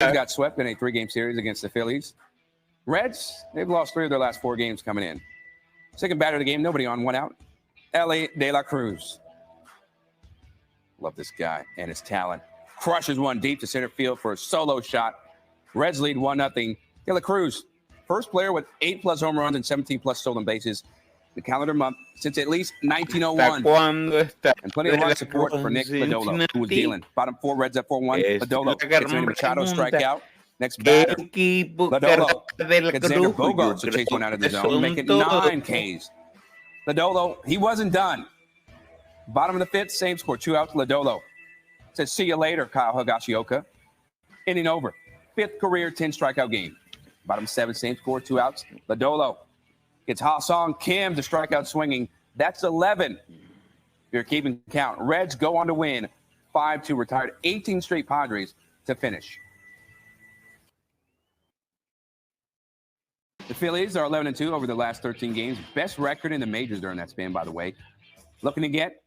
Rockies got swept in a 3-game series against the Phillies. Reds, they've lost 3 of their last 4 games coming in. Second batter of the game, nobody on, 1 out. Ellie De La Cruz. Love this guy and his talent. Crushes one deep to center field for a solo shot. Reds lead 1-0. De La Cruz, first player with 8+ home runs and 17+ stolen bases the calendar month since at least 1901. And plenty of run support for Nick Lodolo, who was dealing. Bottom 4, Reds at 4-1. Lodolo gets Manny Machado strikeout. Next batter, Lodolo gets Xander Bogaerts to chase one out of the zone, make it 9 Ks. Lodolo, he wasn't done. Bottom of the 5th, same score, 2 outs. Lodolo says, see you later, Kyle Higashioka. Inning over. 5th career 10 strikeout game. Bottom 7, same score, 2 outs. Lodolo gets Ha-Sung Kim to strikeout swinging. That's 11. If you're keeping count. Reds go on to win 5-2, retired 18 straight Padres to finish. The Phillies are 11-2 over the last 13 games. Best record in the majors during that span, by the way. Looking to get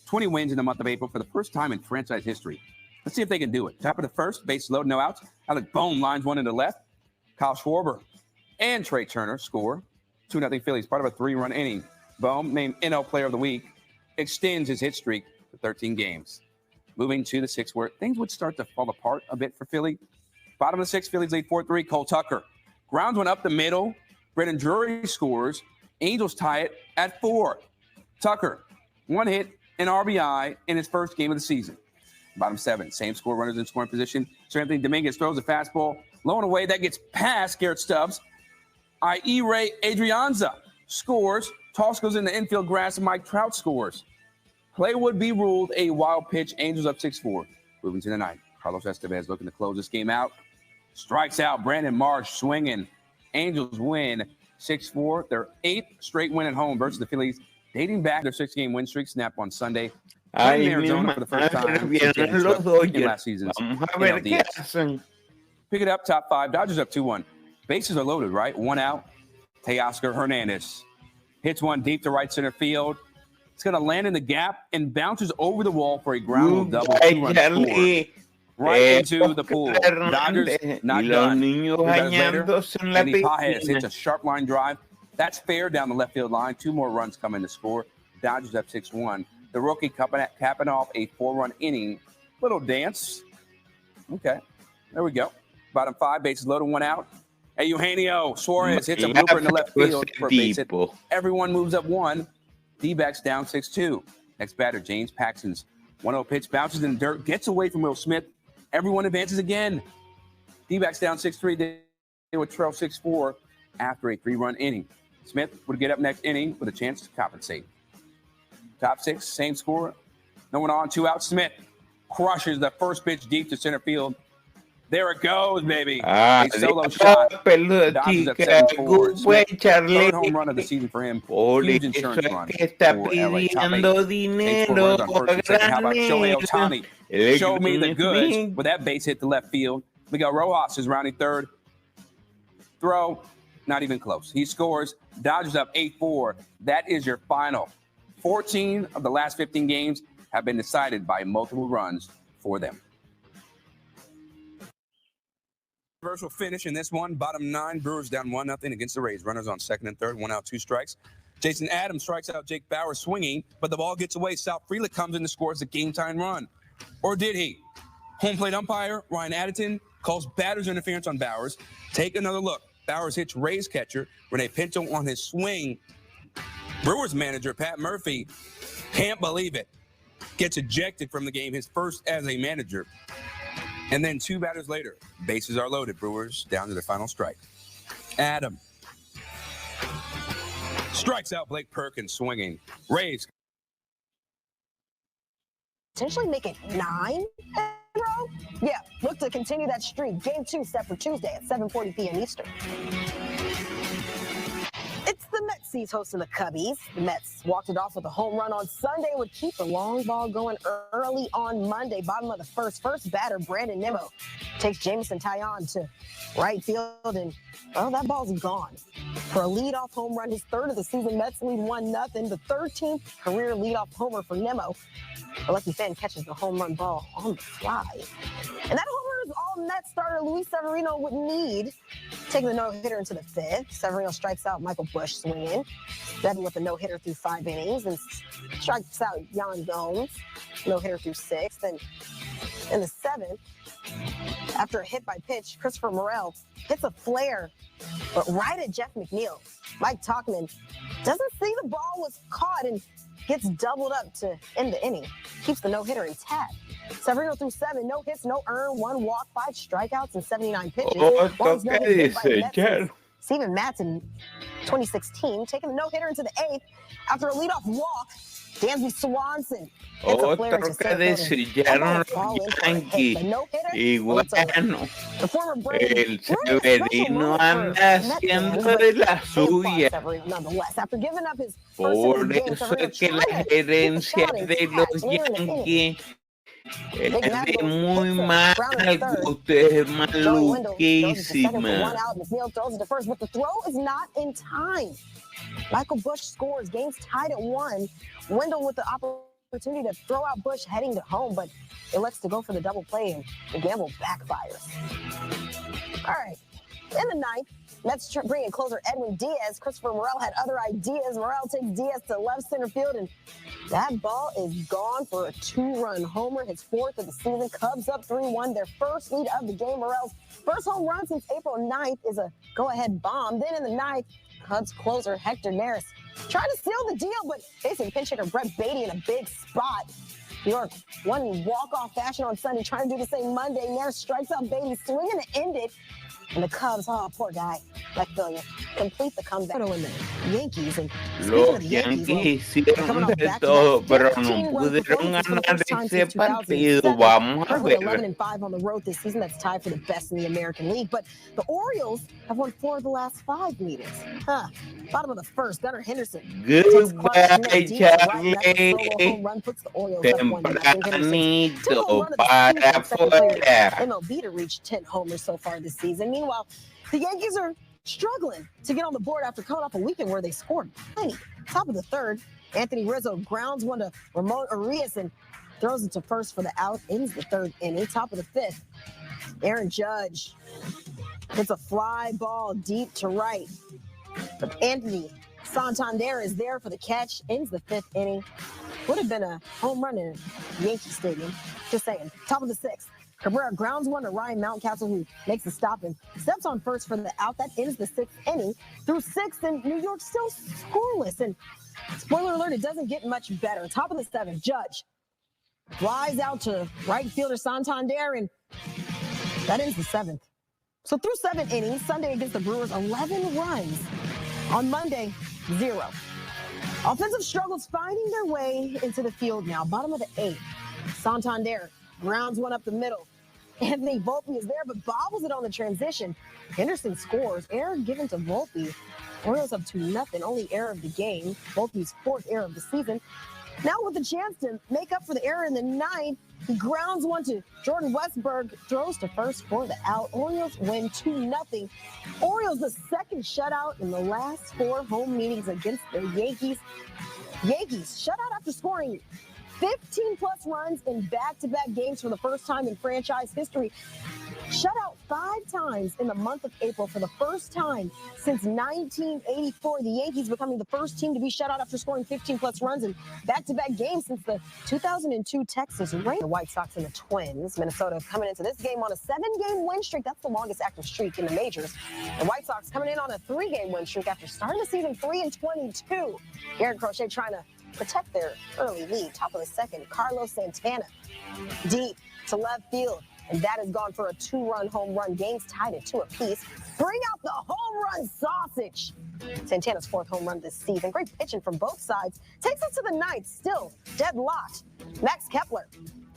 20 wins in the month of April for the first time in franchise history. Let's see if they can do it. Top of the 1st, base loaded, no outs. Alec Bohm lines one into left. Kyle Schwarber and Trey Turner score. 2-0 Phillies, part of a 3-run inning. Bohm, named NL Player of the Week, extends his hit streak to 13 games. Moving to the 6th, where things would start to fall apart a bit for Philly. Bottom of the 6th, Phillies lead 4-3. Cole Tucker grounds one up the middle. Brendan Drury scores. Angels tie it at 4. Tucker, 1 hit, an RBI in his first game of the season. Bottom 7, same score, runners in scoring position. Sir Anthony Dominguez throws a fastball, low and away. That gets past Garrett Stubbs. Ray Adrianza scores. Toss goes in the infield grass, and Mike Trout scores. Play would be ruled a wild pitch. Angels up 6-4. Moving to the 9th. Carlos Estevez looking to close this game out. Strikes out Brandon Marsh swinging. Angels win 6-4. Their 8th straight win at home versus the Phillies, dating back their 6-game win streak snap on Sunday. In Arizona for the first time in last season's NLDS. Pick it up, top 5. Dodgers up 2-1. Bases are loaded, right? 1 out. Teoscar Hernandez hits one deep to right center field. It's going to land in the gap and bounces over the wall for a ground rule double 2-run score. Right into the pool. Dodgers not done. Later, Eddie Pajes hits a sharp line drive. That's fair down the left field line. 2 more runs come in to score. Dodgers up 6-1. The rookie capping off a 4-run inning. Little dance. Okay, there we go. Bottom 5, bases loaded, 1 out. Hey, Eugenio Suarez hits a blooper in the left field for a base hit. Everyone moves up 1. D-backs down 6-2. Next batter, James Paxton's 1-0 pitch, bounces in the dirt, gets away from Will Smith. Everyone advances again. D-backs down 6-3. They would trail 6-4 after a 3-run inning. Smith would get up next inning with a chance to compensate. Top 6, same score. No one on, 2 out. Smith crushes the first pitch deep to center field. There it goes, baby. A solo shot. Dodgers up 7-4. Third home run of the season for him. Huge insurance run for LA. Top 8. How about Shohei Ohtani? Show me the goods with that base hit to left field. Miguel Rojas is rounding 3rd. Throw, not even close. He scores. Dodgers up 8-4. That is your final. 14 of the last 15 games have been decided by multiple runs for them. Controversial finish in this one. Bottom 9, Brewers down 1-0 against the Rays. Runners on 2nd and 3rd. 1 out, 2 strikes. Jason Adams strikes out Jake Bauer swinging, but the ball gets away. Sal Frelick comes in and scores the game-tying run. Or did he? Home plate umpire Ryan Addington calls batter's interference on Bowers. Take another look. Bowers hits Rays catcher Rene Pinto on his swing. Brewers manager Pat Murphy can't believe it. Gets ejected from the game, his first as a manager. And then 2 batters later, bases are loaded. Brewers down to their final strike. Adam strikes out Blake Perkins swinging. Rays potentially make it 9 in a row? Yeah, look to continue that streak. Game 2 set for Tuesday at 7:40 p.m. Eastern. It's the Metsies hosting the Cubbies. The Mets walked it off with a home run on Sunday, would keep the long ball going early on Monday. Bottom of the 1st, first batter, Brandon Nimmo, takes Jameson Taillon to right field, and, well, that ball's gone. For a leadoff home run, his 3rd of the season, Mets lead 1-0. The 13th career leadoff homer for Nimmo. A lucky fan catches the home run ball on the fly. And that homer is all Mets starter Luis Severino would need, taking the no-hitter into the fifth. Severino strikes out Michael Busch swinging. Devin with a no-hitter through 5 innings and strikes out Yan Gomes, no-hitter through 6. Then in the 7th, after a hit by pitch, Christopher Morel hits a flare, but right at Jeff McNeil. Mike Tauchman doesn't see the ball was caught and gets doubled up to end the inning. Keeps the no-hitter intact. Severino through 7, no hits, no earned, 1 walk, 5 strikeouts, and 79 pitches. Steven Matz in 2016, taking the no-hitter into the 8th after a leadoff walk. Dansby Swanson hits a flare into center Y bueno, el Severino anda haciendo de la suya. Por eso es que la gerencia de los Yankees es de muy mal gusto, es maluquísima. The throw is not in time. Michael Busch scores. Game's tied at 1. Wendell with the opportunity to throw out Busch heading to home, but elects to go for the double play, and the gamble backfires. All right. In the 9th, Mets bring in closer Edwin Diaz. Christopher Morel had other ideas. Morel takes Diaz to left center field, and that ball is gone for a 2-run homer, his 4th of the season. Cubs up 3-1, their first lead of the game. Morel's first home run since April 9th is a go-ahead bomb. Then in the 9th, Cubs closer Hector Neris trying to seal the deal, but facing pinch hitter Brett Beatty in a big spot. New York won in walk-off fashion on Sunday, trying to do the same Monday. Neris strikes out Beatty, swinging to end it. And the Cubs, poor guy, like failure, complete the comeback. In the Yankees, and los Yankees hicieron de todo, pero no pudieron ganar ese partido. Vamos a ver. 11-5 on the road this season. That's tied for the best in the American League. But the Orioles have won 4 of the last 5 meetings. Bottom of the first, Gunnar Henderson. Goodbye, Charlie. Tempranito para afuera. MLB to reach 10 homers so far this season. Meanwhile, the Yankees are struggling to get on the board after coming off a weekend where they scored plenty. Top of the 3rd, Anthony Rizzo grounds one to Ramon Urias and throws it to first for the out. Ends the 3rd inning. Top of the 5th, Aaron Judge hits a fly ball deep to right. But Anthony Santander is there for the catch. Ends the 5th inning. Would have been a home run in Yankee Stadium. Just saying. Top of the 6th. Cabrera grounds one to Ryan Mountcastle, who makes a stop and steps on first for the out. That ends the 6th inning. Through 6th, and New York still scoreless. And spoiler alert, it doesn't get much better. Top of the 7th, Judge flies out to right fielder Santander, and that ends the 7th. So through 7 innings, Sunday against the Brewers, 11 runs. On Monday, 0. Offensive struggles finding their way into the field now. Bottom of the 8th, Santander grounds one up the middle. Anthony Volpe is there, but bobbles it on the transition. Henderson scores. Error given to Volpe. Orioles up 2-0. Only error of the game. Volpe's 4th error of the season. Now with a chance to make up for the error in the 9th, he grounds one to Jordan Westberg, throws to first for the out. Orioles win 2-0. Orioles the 2nd shutout in the last 4 home meetings against the Yankees. Yankees shutout after scoring 15-plus runs in back-to-back games for the first time in franchise history. Shut out 5 times in the month of April for the first time since 1984. The Yankees becoming the first team to be shut out after scoring 15-plus runs in back-to-back games since the 2002 Texas Rangers. The White Sox and the Twins. Minnesota coming into this game on a 7-game win streak. That's the longest active streak in the majors. The White Sox coming in on a 3-game win streak after starting the season 3-22. Garrett Crochet trying to protect their early lead. Top of the 2nd, Carlos Santana deep to left field, and that has gone for a 2-run home run. Games tied at 2 apiece. Bring out the home run sausage. Santana's 4th home run this season. Great pitching from both sides. Takes it to the 9th, still deadlocked. Max Kepler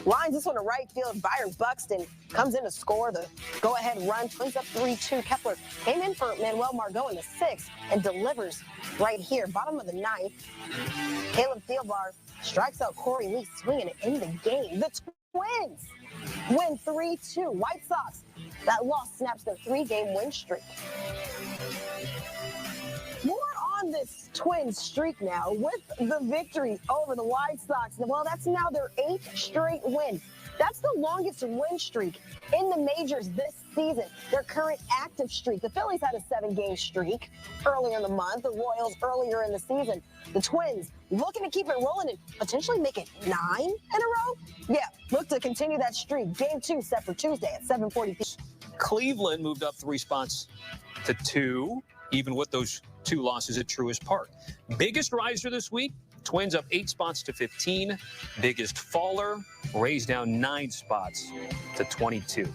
lines this one to right field. Byron Buxton comes in to score the go-ahead run. Twins up 3-2. Kepler came in for Manuel Margot in the 6th and delivers right here. Bottom of the 9th, Caleb Thielbar strikes out Corey Lee, swinging it in the game. The Twins win 3-2. White Sox, that loss snaps their 3-game win streak. More on this Twins streak now with the victory over the White Sox. Well, that's now their 8th straight win. That's the longest win streak in the majors this season. Their current active streak. The Phillies had a 7-game streak earlier in the month. The Royals earlier in the season. The Twins looking to keep it rolling and potentially make it 9 in a row. Yeah, look to continue that streak. Game 2 set for Tuesday at 7:40 p.m. Cleveland moved up 3 spots to 2, even with those 2 losses at Truist Park. Biggest riser this week, Twins up 8 spots to 15. Biggest faller, Rays down 9 spots to 22.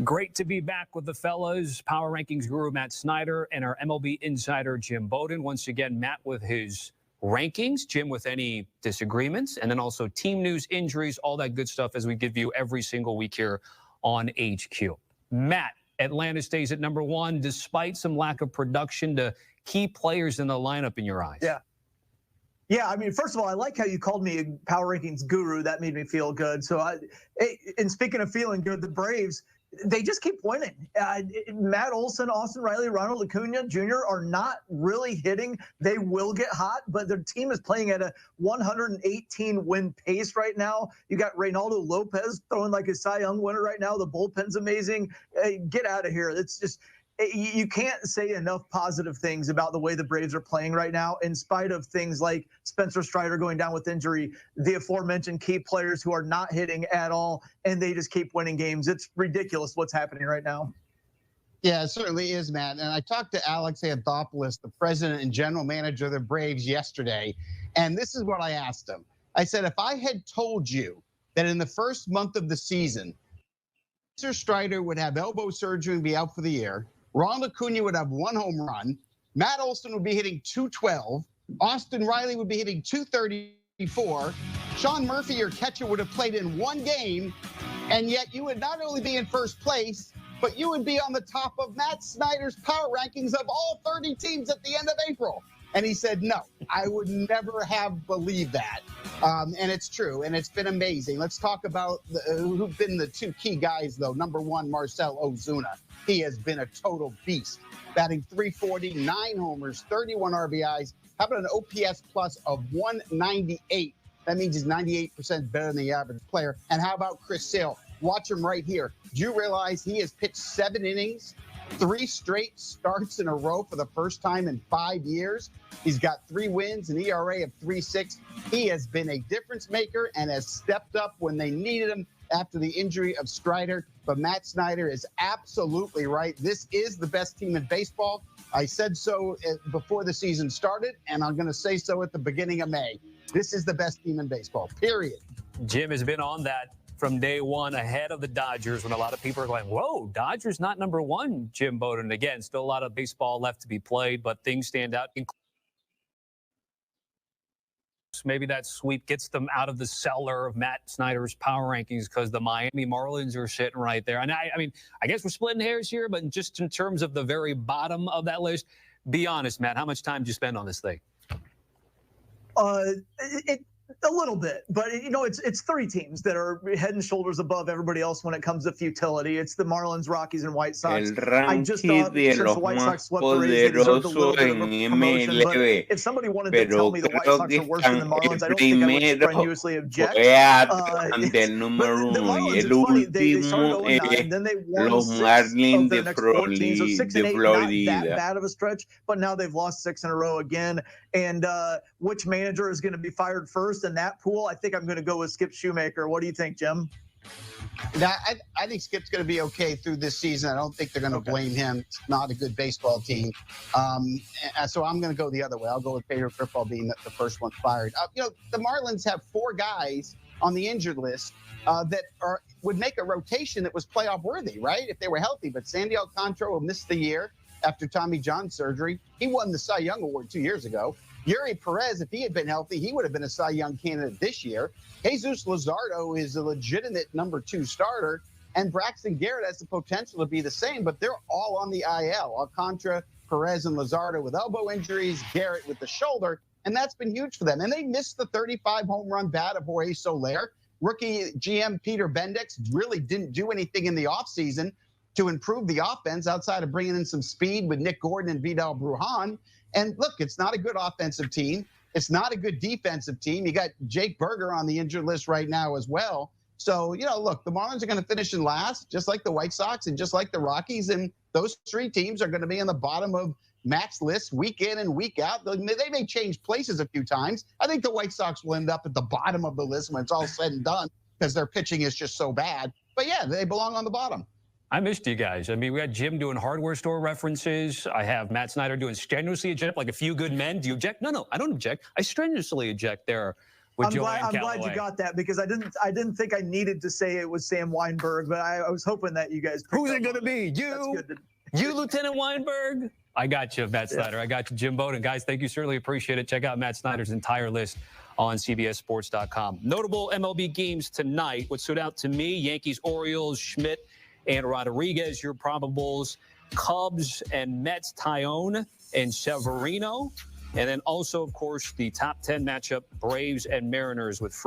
Great to be back with the fellas. Power Rankings guru Matt Snyder and our MLB insider Jim Bowden. Once again, Matt with his rankings, Jim with any disagreements, and then also team news, injuries, all that good stuff as we give you every single week here on HQ. Matt, Atlanta stays at number 1 despite some lack of production to key players in the lineup in your eyes. Yeah, I mean, first of all, I like how you called me a Power Rankings guru. That made me feel good. So, and speaking of feeling good, the Braves, they just keep winning. Matt Olson, Austin Riley, Ronald Acuna Jr. are not really hitting. They will get hot, but their team is playing at a 118-win pace right now. You got Reynaldo Lopez throwing like a Cy Young winner right now. The bullpen's amazing. Get out of here. It's just, you can't say enough positive things about the way the Braves are playing right now, in spite of things like Spencer Strider going down with injury, the aforementioned key players who are not hitting at all, and they just keep winning games. It's ridiculous what's happening right now. Yeah, it certainly is, Matt. And I talked to Alex Anthopoulos, the president and general manager of the Braves, yesterday, and this is what I asked him. I said, if I had told you that in the first month of the season, Spencer Strider would have elbow surgery and be out for the year, Ronald Acuna would have 1 home run, Matt Olson would be hitting .212, Austin Riley would be hitting .234, Sean Murphy, your catcher, would have played in 1 game, and yet you would not only be in first place, but you would be on the top of Matt Snyder's power rankings of all 30 teams at the end of April. And he said, no, I would never have believed that. And it's true, and it's been amazing. Let's talk about who've been the 2 key guys, though. Number 1, Marcell Ozuna. He has been a total beast, batting .340, 9 homers, 31 RBIs. How about an OPS plus of 198? That means he's 98% better than the average player. And how about Chris Sale? Watch him right here. Do you realize he has pitched 7 innings, 3 straight starts in a row for the first time in 5 years? He's got 3 wins, an ERA of 3.6. He has been a difference maker and has stepped up when they needed him after the injury of Strider. But Matt Snyder is absolutely right. This is the best team in baseball. I said so before the season started, and I'm going to say so at the beginning of May. This is the best team in baseball, period. Jim has been on that from day one, ahead of the Dodgers, when a lot of people are going, whoa, Dodgers not number 1, Jim Bowden. Again, still a lot of baseball left to be played, but things stand out. Maybe that sweep gets them out of the cellar of Matt Snyder's power rankings because the Miami Marlins are sitting right there. And I mean, I guess we're splitting hairs here, but just in terms of the very bottom of that list, be honest, Matt, how much time did you spend on this thing? A little bit, but you know, it's 3 teams that are head and shoulders above everybody else when it comes to futility. It's the Marlins, Rockies, and White Sox. I just thought since the White Sox swept the Rays, they deserved a little bit of a promotion. But if somebody wanted to tell me the White Sox are worse than the Marlins, I don't think I would strenuously object. The Marlins, it's funny, they started 0-9, then they won 6 of their next 14, so 6-8, not that bad of a stretch, but now they've lost 6 in a row again. And which manager is going to be fired first in that pool? I think I'm going to go with Skip Shoemaker. What do you think, Jim? Now, I think Skip's going to be okay through this season. I don't think they're going to blame him. It's not a good baseball team. So I'm going to go the other way. I'll go with Pedro Grifol being the first one fired. You know, the Marlins have 4 guys on the injured list that would make a rotation that was playoff worthy, right, if they were healthy. But Sandy Alcantara will miss the year after Tommy John surgery. He won the Cy Young Award 2 years ago. Yuri Perez, if he had been healthy, he would have been a Cy Young candidate this year. Jesus Luzardo is a legitimate number 2 starter, and Braxton Garrett has the potential to be the same, but they're all on the IL. Alcantara, Perez, and Luzardo with elbow injuries, Garrett with the shoulder, and that's been huge for them. And they missed the 35 home run bat of Jorge Soler. Rookie GM Peter Bendix really didn't do anything in the offseason to improve the offense outside of bringing in some speed with Nick Gordon and Vidal Brujan. And look, it's not a good offensive team. It's not a good defensive team. You got Jake Berger on the injured list right now as well. So, look, the Marlins are going to finish in last, just like the White Sox and just like the Rockies. And those three teams are going to be on the bottom of Matt's list week in and week out. They may change places a few times. I think the White Sox will end up at the bottom of the list when it's all said and done because their pitching is just so bad. But, yeah, they belong on the bottom. I missed you guys. I mean, we had Jim doing hardware store references. I have Matt Snyder doing strenuously eject, like A Few Good Men. Do you object? No, I don't object. I strenuously eject there. I'm glad you got that because I didn't think I needed to say it was Sam Weinberg, but I was hoping that you guys. Who's it going to be? You, Lieutenant Weinberg? I got you, Matt Snyder. I got you, Jim Bowden. Guys, thank you. Certainly appreciate it. Check out Matt Snyder's entire list on CBSSports.com. Notable MLB games tonight. What stood out to me, Yankees, Orioles, Schmidt, and Rodriguez, your probables. Cubs and Mets, Tyone and Severino. And then also, of course, the top 10 matchup, Braves and Mariners with free.